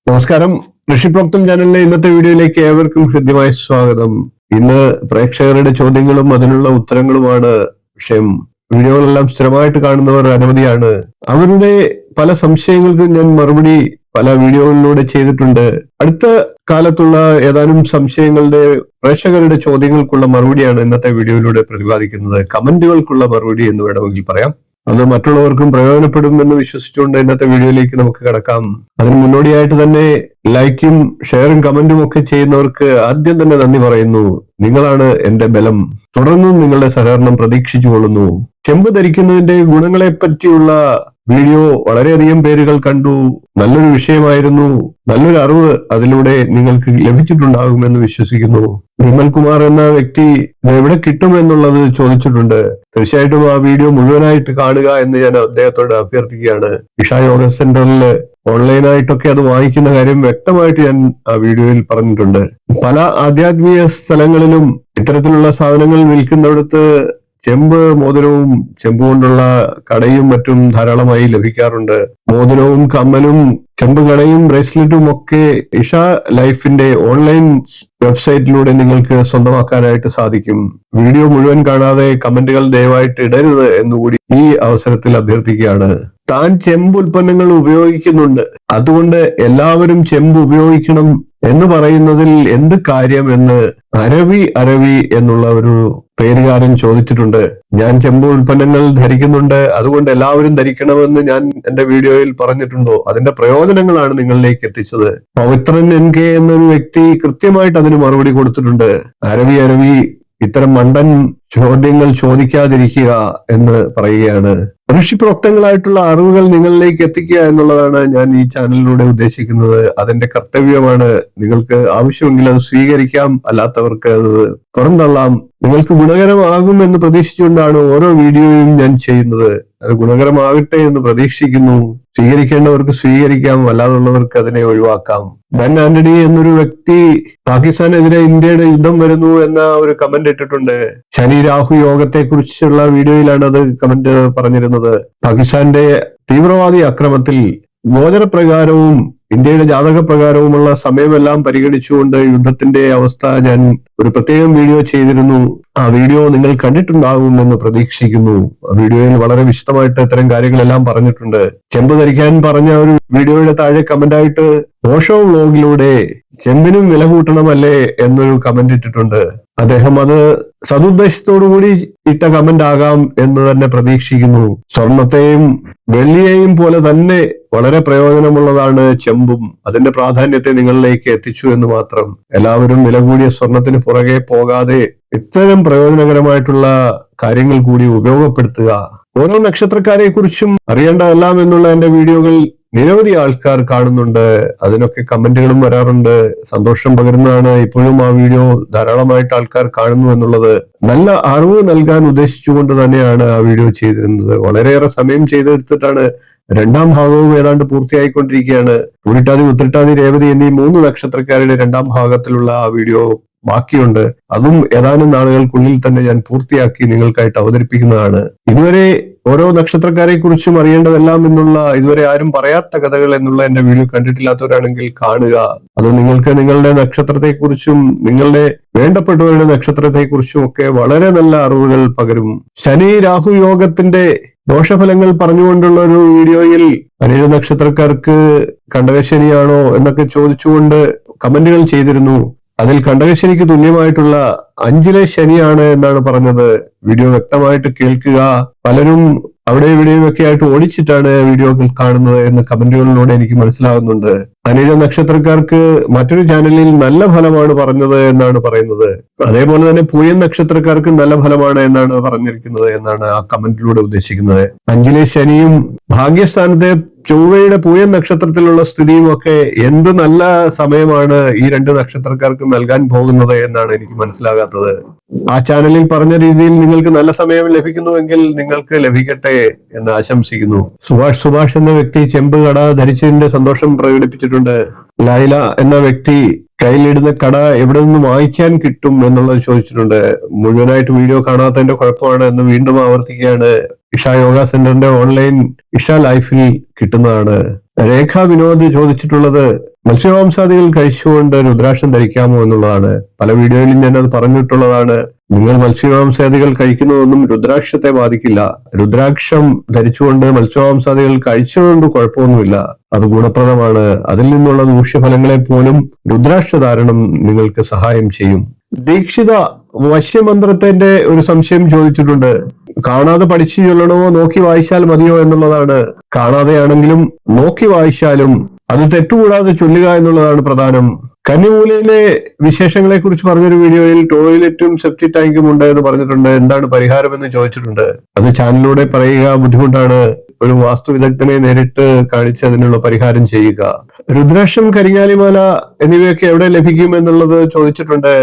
നമസ്കാരം. ഋഷിപ്രോക്തം ചാനലിലെ ഇന്നത്തെ വീഡിയോയിലേക്ക് ഏവർക്കും ഹൃദ്യമായ സ്വാഗതം. ഇന്ന് പ്രേക്ഷകരുടെ ചോദ്യങ്ങളും അതിനുള്ള ഉത്തരങ്ങളുമാണ് വിഷയം. വീഡിയോകളെല്ലാം സ്ഥിരമായിട്ട് കാണുന്നവർ അനവധിയാണ്. അവരുടെ പല സംശയങ്ങൾക്കും ഞാൻ മറുപടി പല വീഡിയോകളിലൂടെ ചെയ്തിട്ടുണ്ട്. അടുത്ത കാലത്തുള്ള ഏതാനും സംശയങ്ങളുടെ പ്രേക്ഷകരുടെ ചോദ്യങ്ങൾക്കുള്ള മറുപടിയാണ് ഇന്നത്തെ വീഡിയോയിലൂടെ പ്രതിപാദിക്കുന്നത്. കമന്റുകൾക്കുള്ള മറുപടി എന്ന് വേണമെങ്കിൽ പറയാം. അത് മറ്റുള്ളവർക്കും പ്രയോജനപ്പെടുമെന്ന് വിശ്വസിച്ചുകൊണ്ട് ഇന്നത്തെ വീഡിയോയിലേക്ക് നമുക്ക് കടക്കാം. അതിന് മുന്നോടിയായിട്ട് തന്നെ ലൈക്കും ഷെയറും കമന്റും ഒക്കെ ചെയ്യുന്നവർക്ക് ആദ്യം തന്നെ നന്ദി പറയുന്നു. നിങ്ങളാണ് എന്റെ ബലം. തുടർന്നും നിങ്ങളുടെ സഹകരണം പ്രതീക്ഷിച്ചുകൊള്ളുന്നു. ചെമ്പ് ധരിക്കുന്നതിന്റെ ഗുണങ്ങളെ പറ്റിയുള്ള വീഡിയോ വളരെയധികം പേരുകൾ കണ്ടു. നല്ലൊരു വിഷയമായിരുന്നു. നല്ലൊരു അറിവ് അതിലൂടെ നിങ്ങൾക്ക് ലഭിച്ചിട്ടുണ്ടാകുമെന്ന് വിശ്വസിക്കുന്നു. വിമൽ കുമാർ എന്ന വ്യക്തി എവിടെ കിട്ടുമെന്നുള്ളത് ചോദിച്ചിട്ടുണ്ട്. തീർച്ചയായിട്ടും ആ വീഡിയോ മുഴുവനായിട്ട് കാണുക എന്ന് ഞാൻ അദ്ദേഹത്തോട് അഭ്യർത്ഥിക്കുകയാണ്. ഇഷ യോഗ സെന്ററിൽ ഓൺലൈനായിട്ടൊക്കെ അത് വാങ്ങിക്കുന്ന കാര്യം വ്യക്തമായിട്ട് ഞാൻ ആ വീഡിയോയിൽ പറഞ്ഞിട്ടുണ്ട്. പല ആധ്യാത്മിക സ്ഥലങ്ങളിലും ഇത്തരത്തിലുള്ള സാധനങ്ങൾ വിൽക്കുന്നിടത്ത് ചെമ്പ് മോതിരവും ചെമ്പ് കൊണ്ടുള്ള കടയും മറ്റും ധാരാളമായി ലഭിക്കാറുണ്ട്. മോതിരവും കമ്മലും ചെമ്പ് കടയും ബ്രേസ്ലെറ്റും ഒക്കെ ഇഷ ലൈഫിന്റെ ഓൺലൈൻ വെബ്സൈറ്റിലൂടെ നിങ്ങൾക്ക് സ്വന്തമാക്കാനായിട്ട് സാധിക്കും. വീഡിയോ മുഴുവൻ കാണാതെ കമന്റുകൾ ദയവായിട്ട് ഇടരുത് എന്നുകൂടി ഈ അവസരത്തിൽ അഭ്യർത്ഥിക്കുകയാണ്. താൻ ചെമ്പ് ഉൽപ്പന്നങ്ങൾ ഉപയോഗിക്കുന്നുണ്ട്, അതുകൊണ്ട് എല്ലാവരും ചെമ്പ് ഉപയോഗിക്കണം എന്ന് പറയുന്നതിൽ എന്ത് കാര്യം എന്ന് അരവി എന്നുള്ള ഒരു പേരുകാരൻ ചോദിച്ചിട്ടുണ്ട്. ഞാൻ ചെമ്പ് ഉൽപ്പന്നങ്ങൾ ധരിക്കുന്നുണ്ട്, അതുകൊണ്ട് എല്ലാവരും ധരിക്കണമെന്ന് ഞാൻ എന്റെ വീഡിയോയിൽ പറഞ്ഞിട്ടുണ്ടോ? അതിന്റെ പ്രയോജനങ്ങളാണ് നിങ്ങളിലേക്ക് എത്തിച്ചത്. പവിത്രൻ NK എന്നൊരു വ്യക്തി കൃത്യമായിട്ട് അതിന് മറുപടി കൊടുത്തിട്ടുണ്ട്. അരവി ഇത്തരം മണ്ടൻ ചോദ്യങ്ങൾ ചോദിക്കാതിരിക്കുക എന്ന് പറയുകയാണ്. ഋഷിപ്രോക്തങ്ങളായിട്ടുള്ള അറിവുകൾ നിങ്ങളിലേക്ക് എത്തിക്കുക എന്നുള്ളതാണ് ഞാൻ ഈ ചാനലിലൂടെ ഉദ്ദേശിക്കുന്നത്. അതിന്റെ കർത്തവ്യമാണ്. നിങ്ങൾക്ക് ആവശ്യമെങ്കിൽ അത് സ്വീകരിക്കാം, അല്ലാത്തവർക്ക് അത് പുറന്തള്ളാം. നിങ്ങൾക്ക് ഗുണകരമാകും എന്ന് പ്രതീക്ഷിച്ചുകൊണ്ടാണ് ഓരോ വീഡിയോയും ഞാൻ ചെയ്യുന്നത്. അത് ഗുണകരമാകട്ടെ എന്ന് പ്രതീക്ഷിക്കുന്നു. സ്വീകരിക്കേണ്ടവർക്ക് സ്വീകരിക്കാം, അല്ലാതുള്ളവർക്ക് അതിനെ ഒഴിവാക്കാം. ബെൻ ആന്റണി എന്നൊരു വ്യക്തി പാകിസ്ഥാനെതിരെ ഇന്ത്യയുടെ യുദ്ധം വരുന്നു എന്ന ഒരു കമന്റ് ഇട്ടിട്ടുണ്ട്. ശനി രാഹു യോഗത്തെ കുറിച്ചുള്ള വീഡിയോയിലാണ് അത് കമന്റ് പറഞ്ഞിരുന്നത്. പാകിസ്ഥാന്റെ തീവ്രവാദി അക്രമത്തിൽ ഗോചരപ്രകാരവും ഇന്ത്യയുടെ ജാതകപ്രകാരവുമുള്ള സമയമെല്ലാം പരിഗണിച്ചുകൊണ്ട് യുദ്ധത്തിന്റെ അവസ്ഥ ഞാൻ ഒരു പ്രത്യേകം വീഡിയോ ചെയ്തിരുന്നു. ആ വീഡിയോ നിങ്ങൾ കണ്ടിട്ടുണ്ടാകുമെന്ന് പ്രതീക്ഷിക്കുന്നു. ആ വീഡിയോയിൽ വളരെ വിശദമായിട്ട് ഇത്തരം കാര്യങ്ങളെല്ലാം പറഞ്ഞിട്ടുണ്ട്. ചെമ്പ് ധരിക്കാൻ പറഞ്ഞ ഒരു വീഡിയോയുടെ താഴെ കമന്റായിട്ട് ഓഷോ വ്ലോഗിലൂടെ ചെമ്പിനും വില കൂട്ടണമല്ലേ എന്നൊരു കമന്റ് ഇട്ടിട്ടുണ്ട്. അദ്ദേഹം അത് സതുദ്ദേശത്തോടുകൂടി ഇട്ട കമന്റ് ആകാം എന്ന് തന്നെ പ്രതീക്ഷിക്കുന്നു. സ്വർണത്തെയും വെള്ളിയെയും പോലെ തന്നെ വളരെ പ്രയോജനമുള്ളതാണ് ചെമ്പും. അതിന്റെ പ്രാധാന്യത്തെ നിങ്ങളിലേക്ക് എത്തിച്ചു എന്ന് മാത്രം. എല്ലാവരും വില കൂടിയ സ്വർണത്തിന് പുറകെ പോകാതെ ഇത്തരം പ്രയോജനകരമായിട്ടുള്ള കാര്യങ്ങൾ കൂടി ഉപയോഗപ്പെടുത്തുക. ഓരോ നക്ഷത്രക്കാരെ കുറിച്ചും അറിയേണ്ടതെല്ലാം എന്നുള്ള എന്റെ വീഡിയോകൾ നിരവധി ആൾക്കാർ കാണുന്നുണ്ട്. അതിനൊക്കെ കമന്റുകളും വരാറുണ്ട്. സന്തോഷം പകരുന്നതാണ്. ഇപ്പോഴും ആ വീഡിയോ ധാരാളമായിട്ട് ആൾക്കാർ കാണുന്നു എന്നുള്ളത്. നല്ല അറിവ് നൽകാൻ ഉദ്ദേശിച്ചുകൊണ്ട് തന്നെയാണ് ആ വീഡിയോ ചെയ്തിരുന്നത്. വളരെയേറെ സമയം ചെയ്തെടുത്തിട്ടാണ്. രണ്ടാം ഭാഗവും ഏതാണ്ട് പൂർത്തിയായിക്കൊണ്ടിരിക്കുകയാണ്. പൂരിട്ടാതി, ഉത്രട്ടാതി, രേവതി എന്നീ 3 നക്ഷത്രക്കാരുടെ രണ്ടാം ഭാഗത്തിലുള്ള ആ വീഡിയോ ബാക്കിയുണ്ട്. അതും ഏതാനും നാളുകൾക്കുള്ളിൽ തന്നെ ഞാൻ പൂർത്തിയാക്കി നിങ്ങൾക്കായിട്ട് അവതരിപ്പിക്കുന്നതാണ്. ഇതുവരെ ഓരോ നക്ഷത്രക്കാരെ കുറിച്ചും അറിയേണ്ടതെല്ലാം എന്നുള്ള ഇതുവരെ ആരും പറയാത്ത കഥകൾ എന്നുള്ള എന്റെ വീഡിയോ കണ്ടിട്ടില്ലാത്തവരാണെങ്കിൽ കാണുക. അത് നിങ്ങൾക്ക് നിങ്ങളുടെ നക്ഷത്രത്തെക്കുറിച്ചും നിങ്ങളുടെ വേണ്ടപ്പെട്ടവരുടെ നക്ഷത്രത്തെക്കുറിച്ചും ഒക്കെ വളരെ നല്ല അറിവുകൾ പകരും. ശനി രാഹു യോഗത്തിന്റെ ദോഷഫലങ്ങൾ പറഞ്ഞുകൊണ്ടുള്ള ഒരു വീഡിയോയിൽ അനിഴ നക്ഷത്രക്കാർക്ക് കണ്ടകശനിയാണോ എന്നൊക്കെ ചോദിച്ചുകൊണ്ട് കമന്റുകൾ ചെയ്തിരുന്നു. അതിൽ കണ്ടകശനിക്ക് തുല്യമായിട്ടുള്ള 5ലെ ശനിയാണ് എന്നാണ് പറഞ്ഞത്. വീഡിയോ വ്യക്തമായിട്ട് കേൾക്കുക. പലരും അവിടെ ഇവിടെയും ഒക്കെ ആയിട്ട് ഓടിച്ചിട്ടാണ് വീഡിയോകൾ കാണുന്നത് എന്ന് കമന്റുകളിലൂടെ എനിക്ക് മനസ്സിലാകുന്നുണ്ട്. അനിഴ നക്ഷത്രക്കാർക്ക് മറ്റൊരു ചാനലിൽ നല്ല ഫലമാണ് പറഞ്ഞത് എന്നാണ് പറയുന്നത്. അതേപോലെ തന്നെ പൂയൻ നക്ഷത്രക്കാർക്ക് നല്ല ഫലമാണ് എന്നാണ് പറഞ്ഞിരിക്കുന്നത് എന്നാണ് ആ കമന്റിലൂടെ ഉദ്ദേശിക്കുന്നത്. 5ലെ ശനിയും ഭാഗ്യസ്ഥാനത്തെ ചൊവ്വയുടെ പൂയൻ നക്ഷത്രത്തിലുള്ള സ്ഥിതിയും ഒക്കെ എന്ത് നല്ല സമയമാണ് ഈ 2 നക്ഷത്രക്കാർക്ക് നൽകാൻ പോകുന്നത് എന്നാണ് എനിക്ക് മനസ്സിലാകാത്തത്. ആ ചാനലിൽ പറഞ്ഞ രീതിയിൽ നിങ്ങൾക്ക് നല്ല സമയം ലഭിക്കുന്നുവെങ്കിൽ നിങ്ങൾക്ക് ലഭിക്കട്ടെ എന്ന് ആശംസിക്കുന്നു. സുഭാഷ് എന്ന വ്യക്തി ചെമ്പ് കട ധരിച്ചതിന്റെ സന്തോഷം പ്രകടിപ്പിച്ചിട്ടുണ്ട്. ലൈല എന്ന വ്യക്തി കയ്യിലിടുന്ന കട എവിടെ നിന്ന് വാങ്ങിക്കാൻ കിട്ടും എന്നുള്ളത് ചോദിച്ചിട്ടുണ്ട്. മുഴുവനായിട്ട് വീഡിയോ കാണാത്തതിന്റെ കുഴപ്പമാണ് എന്ന് വീണ്ടും ആവർത്തിക്കുകയാണ്. ഇഷ യോഗ സെന്ററിന്റെ ഓൺലൈൻ ഇഷ ലൈഫിൽ കിട്ടുന്നതാണ്. രേഖ വിനോദ് ചോദിച്ചിട്ടുള്ളത് മത്സ്യമാംസാദികൾ കഴിച്ചുകൊണ്ട് രുദ്രാക്ഷം ധരിക്കാമോ എന്നുള്ളതാണ്. പല വീഡിയോയിലും ഞാൻ അത് പറഞ്ഞിട്ടുള്ളതാണ്. നിങ്ങൾ മത്സ്യമാംസാദികൾ കഴിക്കുന്നതൊന്നും രുദ്രാക്ഷത്തെ ബാധിക്കില്ല. രുദ്രാക്ഷം ധരിച്ചുകൊണ്ട് മത്സ്യമാംസാദികൾ കഴിച്ചുകൊണ്ട് കുഴപ്പമൊന്നുമില്ല, അത് ഗുണപ്രദമാണ്. അതിൽ നിന്നുള്ള ദൂഷ്യഫലങ്ങളെ പോലും രുദ്രാക്ഷധാരണം നിങ്ങൾക്ക് സഹായം ചെയ്യും. ദീക്ഷിത വശ്യമന്ത്രത്തിന്റെ ഒരു സംശയം ചോദിച്ചിട്ടുണ്ട്. കാണാതെ പഠിച്ചു ചൊല്ലണമോ നോക്കി വായിച്ചാൽ മതിയോ എന്നുള്ളതാണ്. കാണാതെയാണെങ്കിലും നോക്കി വായിച്ചാലും അത് തെറ്റുകൂടാതെ ചൊല്ലുക എന്നുള്ളതാണ് പ്രധാനം. കന്നിമൂലയിലെ വിശേഷങ്ങളെ കുറിച്ച് പറഞ്ഞൊരു വീഡിയോയിൽ ടോയ്ലറ്റും സെപ്റ്റി ടാങ്കും ഉണ്ട് എന്ന് പറഞ്ഞിട്ടുണ്ട്. എന്താണ് പരിഹാരം എന്ന് ചോദിച്ചിട്ടുണ്ട്. അത് ചാനലിലൂടെ പറയുക ബുദ്ധിമുട്ടാണ്. ഒരു വാസ്തു വിദഗ്ധനെ നേരിട്ട് കാണിച്ച് അതിനുള്ള പരിഹാരം ചെയ്യുക. രുദ്രാക്ഷം, കരിങ്ങാലിമാല എന്നിവയൊക്കെ എവിടെ ലഭിക്കും എന്നുള്ളത് ചോദിച്ചിട്ടുണ്ട്.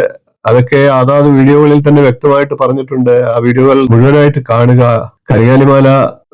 അതൊക്കെ അതാത് വീഡിയോകളിൽ തന്നെ വ്യക്തമായിട്ട് പറഞ്ഞിട്ടുണ്ട്. ആ വീഡിയോകൾ മുഴുവനായിട്ട് കാണുക. കരിങ്ങാലിമാല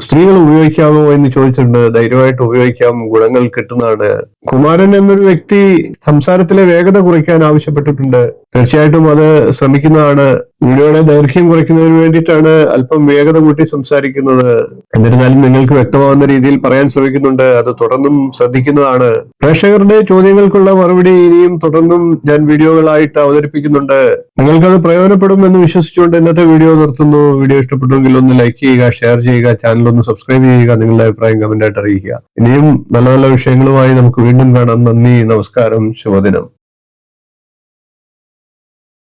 സ്ത്രീകൾ ഉപയോഗിക്കാമോ എന്ന് ചോദിച്ചിട്ടുണ്ട്. ധൈര്യമായിട്ട് ഉപയോഗിക്കാം, ഗുണങ്ങൾ കിട്ടുന്നതാണ്. കുമാരൻ എന്നൊരു വ്യക്തി സംസാരത്തിലെ വേഗത കുറയ്ക്കാൻ ആവശ്യപ്പെട്ടിട്ടുണ്ട്. തീർച്ചയായിട്ടും അത് ശ്രമിക്കുന്നതാണ്. വീഡിയോയുടെ ദൈർഘ്യം കുറയ്ക്കുന്നതിന് വേണ്ടിയിട്ടാണ് അല്പം വേഗത കൂട്ടി സംസാരിക്കുന്നത്. എന്നിരുന്നാലും നിങ്ങൾക്ക് വ്യക്തമാകുന്ന രീതിയിൽ പറയാൻ ശ്രമിക്കുന്നുണ്ട്. അത് തുടർന്നും ശ്രദ്ധിക്കുന്നതാണ്. പ്രേക്ഷകരുടെ ചോദ്യങ്ങൾക്കുള്ള മറുപടി ഇനിയും തുടർന്നും ഞാൻ വീഡിയോകളായിട്ട് അവതരിപ്പിക്കുന്നുണ്ട്. നിങ്ങൾക്കത് പ്രയോജനപ്പെടും എന്ന് വിശ്വസിച്ചുകൊണ്ട് ഇന്നത്തെ വീഡിയോ നിർത്തുന്നു. വീഡിയോ ഇഷ്ടപ്പെട്ടുവെങ്കിൽ ഒന്ന് ലൈക്ക് ചെയ്യുക, ഷെയർ ചെയ്യുക, ചാനൽ ഒന്ന് സബ്സ്ക്രൈബ് ചെയ്യുക, നിങ്ങളുടെ അഭിപ്രായം കമന്റായിട്ട് അറിയിക്കുക. ഇനിയും നല്ല നല്ല വിഷയങ്ങളുമായി നമുക്ക് വീണ്ടും കാണാം. നന്ദി, നമസ്കാരം, ശുഭദിനം.